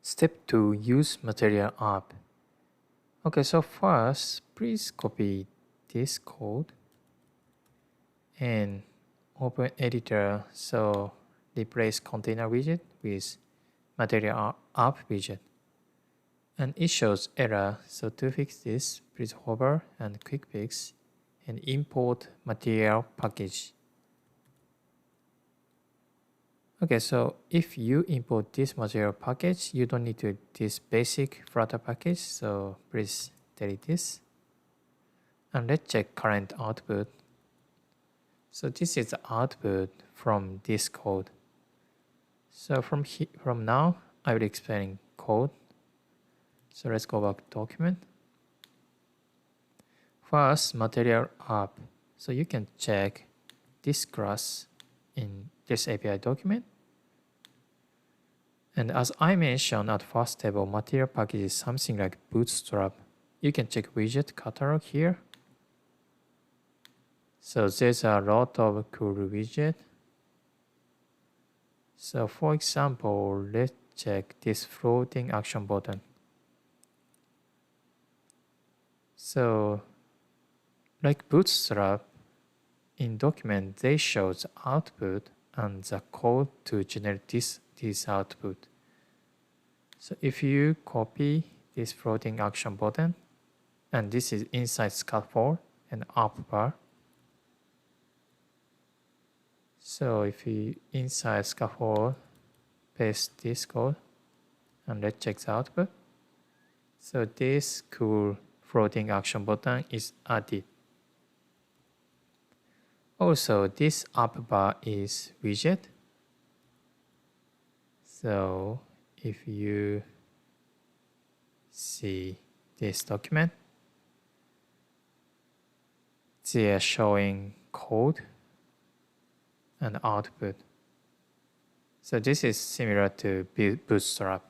Step 2. Use MaterialApp. Okay, so first, please copy this code and open editor. So replace container widget with MaterialApp widget. And it shows error. So to fix this, please hover and quick fix and import material package. Okay, so if you import this material package, you don't need to this basic Flutter package. So please delete this. And let's check current output. So this is the output from this code. So from now, I will explain code. So let's go back to document. First, MaterialApp. So you can check this class in this API document. And as I mentioned at first table, material package is something like Bootstrap. You can check widget catalog here. So there's a lot of cool widget. So for example, let's check this floating action button. So like Bootstrap, in document, they show the output and the code to generate this output. So if you copy this floating action button, and this is inside scaffold and up bar. So if you inside scaffold, paste this code, and let's check the output. So this cool floating action button is added. Also, this up bar is widget. So if you see this document, they are showing code and output. So this is similar to Bootstrap.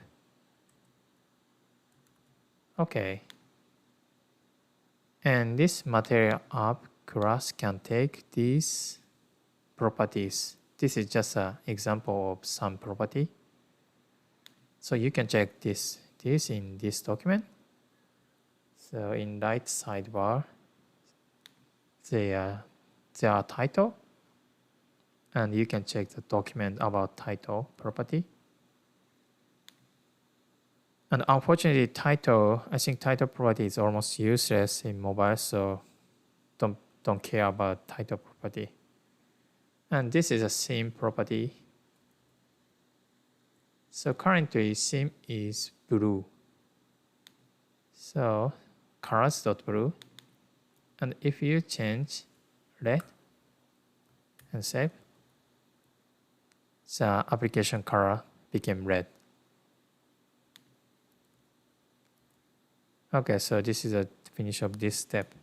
Okay. And this MaterialApp class can take these properties. This is just an example of some property. So you can check this in this document. So in right sidebar, there are title. And you can check the document about title property. And unfortunately, I think title property is almost useless in mobile, so don't care about title property. And this is a theme property. So currently theme is blue. So colors.blue. And if you change red and save, the application color became red. Okay, so this is a finish of this step.